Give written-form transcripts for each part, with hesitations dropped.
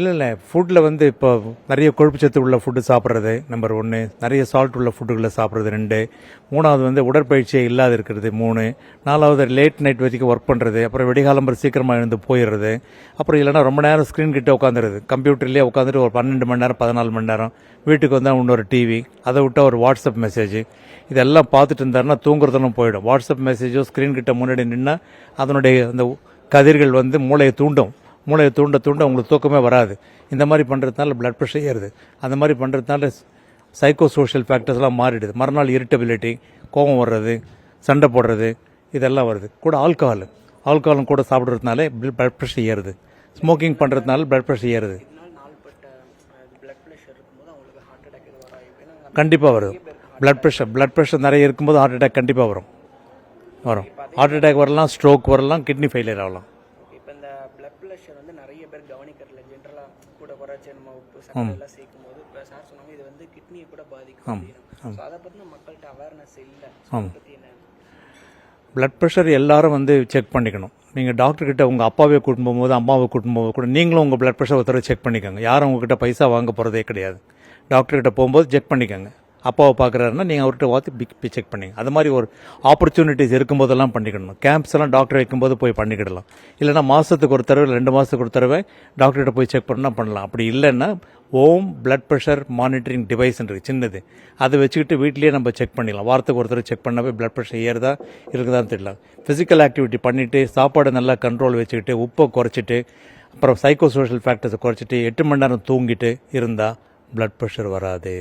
இல்லை ஃபுட்டில் வந்து இப்போ நிறைய கொழுப்புச்சத்து உள்ள ஃபுட்டு சாப்பிட்றது நம்பர் 1, நிறைய சால்ட் உள்ள ஃபுட்டுகளை சாப்பிட்றது 2, 3வது வந்து உடற்பயிற்சியே இல்லாத இருக்கிறது 3, 4வது லேட் நைட் வரைக்கும் ஒர்க் பண்ணுறது, அப்புறம் வெடிகாலம்பர் சீக்கிரமாக எழுந்து போயிடுறது, அப்புறம் இல்லைனா ரொம்ப நேரம் ஸ்க்ரீன் கிட்டே உட்காந்துருது, கம்ப்யூட்டர்லேயே உட்காந்துட்டு ஒரு 12 மணி நேரம் 14 மணி நேரம், வீட்டுக்கு வந்தால் இன்னொரு டிவி, அதை விட்டால் ஒரு வாட்ஸ்அப் மெசேஜ், இதெல்லாம் பார்த்துட்டு இருந்தாருன்னா தூங்குறதெல்லாம் போயிடும். வாட்ஸ்அப் மெசேஜோ ஸ்க்ரீன் கிட்ட முன்னாடி நின்னால் அதனுடைய அந்த கதிர்கள் வந்து மூளையை தூண்ட உங்களுக்கு தூக்கமே வராது. இந்த மாதிரி பண்ணுறதுனால பிளட் ப்ரெஷர் ஏறுது. அந்த மாதிரி பண்ணுறதுனால சைக்கோ சோஷியல் ஃபேக்டர்ஸ்லாம் மாறிடுது. மறுநாள் இரிட்டபிலிட்டி, கோபம் வர்றது, சண்டை போடுறது, இதெல்லாம் வருது. கூட ஆல்கஹாலும் கூட சாப்பிட்றதுனால பிளட் ப்ரெஷர் ஏறுது. ஸ்மோக்கிங் பண்ணுறதுனால பிளட் ப்ரெஷர் ஏறுது. கண்டிப்பாக வருது. பிளட் ப்ரெஷர் நிறைய இருக்கும்போது ஹார்ட் அட்டாக் கண்டிப்பாக வரும். ஹார்ட் அட்டாக் வரலாம், ஸ்ட்ரோக் வரலாம், கிட்னி ஃபெயிலியர் ஆகலாம். இப்போ இந்த பிளட் ப்ரெஷர் வந்து நிறைய பேர் கவனிக்கிறதுல ஜென்ரலாக கூட குறைச்சி நம்ம உப்பு சக்கரை எல்லாம் சேர்க்கும் போது இப்போ சார் சொன்னாங்க இது வந்து கிட்னியை கூட பாதிக்கும். அதை பற்றின மக்கள்கிட்ட அவேர்னஸ் இல்லை. பற்றி என்ன? பிளட் ப்ரெஷர் எல்லாரும் வந்து செக் பண்ணிக்கணும். நீங்கள் டாக்டர்கிட்ட உங்கள் அப்பாவே கூட்டின்னு போகும்போது, அம்மாவை கூட்டின்னு போகும்போது கூட நீங்களும் உங்கள் பிளட் ப்ரெஷர் ஒருத்தர செக் பண்ணிக்கோங்க. யாரும் உங்ககிட்ட பைசா வாங்க போகிறதே கிடையாது. டாக்டர்கிட்ட போகும்போது செக் பண்ணிக்கோங்க. அப்பாவை பார்க்குறாருன்னா நீங்கள் அவர்கிட்ட பார்த்து செக் பண்ணிங்க. அது மாதிரி ஒரு ஆப்பர்ச்சுனிட்டிஸ் இருக்கும்போதெல்லாம் பண்ணிக்கணும். கேம்ப்ஸ் எல்லாம் டாக்டர் வைக்கும்போது போய் பண்ணிக்கிடலாம். இல்லைனா மாதத்துக்கு ஒரு தடவை 2 மாதத்துக்கு ஒரு தடவை டாக்டர்கிட்ட போய் செக் பண்ணலாம். அப்படி இல்லைன்னா பிளட் ப்ரெஷர் மானிட்டரிங் டிவைஸ் இருக்குது, சின்னது, அதை வச்சுக்கிட்டு வீட்லேயே நம்ம செக் பண்ணிடலாம். வாரத்துக்கு ஒரு தடவை செக் பண்ணவே பிளட் ப்ரெஷர் ஏறுதா இருக்குதான்னு தெரியலாம். ஃபிசிக்கல் ஆக்டிவிட்டி பண்ணிவிட்டு, சாப்பாடு நல்லா கண்ட்ரோல் வச்சுக்கிட்டு, உப்பை குறைச்சிட்டு, அப்புறம் சைக்கோ சோஷியல் ஃபேக்டர்ஸை குறைச்சிட்டு 8 மணி நேரம் தூங்கிட்டு இருந்தால் பிளட் ப்ரெஷர் வராது.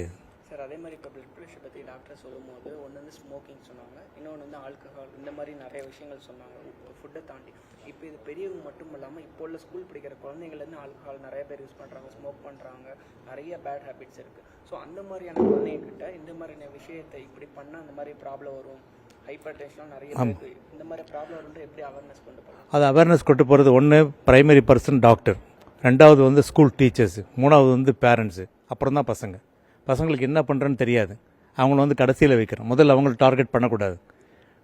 அதே மாதிரி இப்போ பிளட் ப்ரெஷர் பற்றி டாக்டர் சொல்லும்போது ஒன்று வந்து ஸ்மோக்கிங் சொன்னாங்க, இன்னொன்று வந்து ஆல்கஹால், இந்த மாதிரி நிறைய விஷயங்கள் சொன்னாங்க ஃபுட்டை தாண்டி. இப்போ இது பெரியவங்க மட்டும் இல்லாமல் இப்போ உள்ள ஸ்கூல் படிக்கிற குழந்தைங்கள்லேருந்து ஆல்கஹால் நிறைய பேர் யூஸ் பண்ணுறாங்க, ஸ்மோக் பண்ணுறாங்க, நிறைய பேட் ஹேபிட்ஸ் இருக்குது. ஸோ அந்த மாதிரியான குழந்தைங்கிட்ட இந்த மாதிரியான விஷயத்தை இப்படி பண்ணால் அந்த மாதிரி ப்ராப்ளம் வரும், ஹைப்பர் டென்ஷன்லாம் நிறைய இருக்குது, இந்த மாதிரி ப்ராப்ளம் வந்து எப்படி அவேர்னஸ் கொண்டு போகலாம்? அது அவேர்னஸ் கொண்டு போகிறது ஒன்று பிரைமரி பர்சன் டாக்டர், 2வது வந்து ஸ்கூல் டீச்சர்ஸு, 3வது வந்து பேரண்ட்ஸு, அப்புறம் தான் பசங்களுக்கு என்ன பண்ணுறேன்னு தெரியாது. அவங்கள வந்து கடைசியில் வைக்கிறோம். முதல்ல அவங்கள டார்கெட் பண்ணக்கூடாது.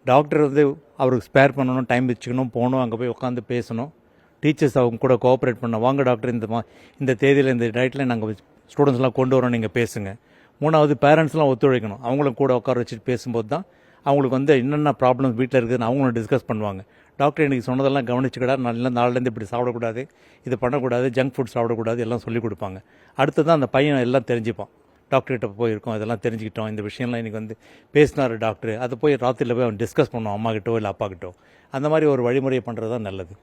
டாக்டர் வந்து அவருக்கு ஸ்பேர் பண்ணணும், டைம் வச்சுக்கணும், போகணும், அங்கே போய் உட்காந்து பேசணும். டீச்சர்ஸ் அவங்க கூட கோஆப்ரேட் பண்ணணும். வாங்க டாக்டர், இந்த தேதியில் இந்த டயட்டில் நாங்கள் ஸ்டூடெண்ட்ஸ்லாம் கொண்டு வரோம், நீங்கள் பேசுங்க. 3வது பேரண்ட்ஸ்லாம் ஒத்துழைக்கணும். அவங்களும் கூட உட்கார வச்சுட்டு பேசும்போது தான் அவங்களுக்கு வந்து என்னென்ன ப்ராப்ளம் வீட்டில் இருக்குதுன்னு அவங்களும் டிஸ்கஸ் பண்ணுவாங்க. டாக்டர் எனக்கு சொன்னதெல்லாம் கவனிச்சுக்கிட்டா நாளிலேருந்து இப்படி சாப்பிடக்கூடாது, இது பண்ணக்கூடாது, ஜங்க் ஃபுட் சாப்பிடக்கூடாது, எல்லாம் சொல்லிக் கொடுப்பாங்க. அடுத்து தான் அந்த பையன் எல்லாம் தெரிஞ்சுப்பான். டாக்டர்கிட்ட போயிருக்கோம், இதெல்லாம் தெரிஞ்சுக்கிட்டோம், இந்த விஷயம்லாம் இன்றைக்கி வந்து பேசினார் டாக்டர், அதை போய் ராத்திரியில் போய் அவன் டிஸ்கஸ் பண்ணுவான், அம்மா கிட்டோ இல்லை அப்பா கிட்டோ. அந்த மாதிரி ஒரு வழிமுறையை பண்ணுறது தான் நல்லது.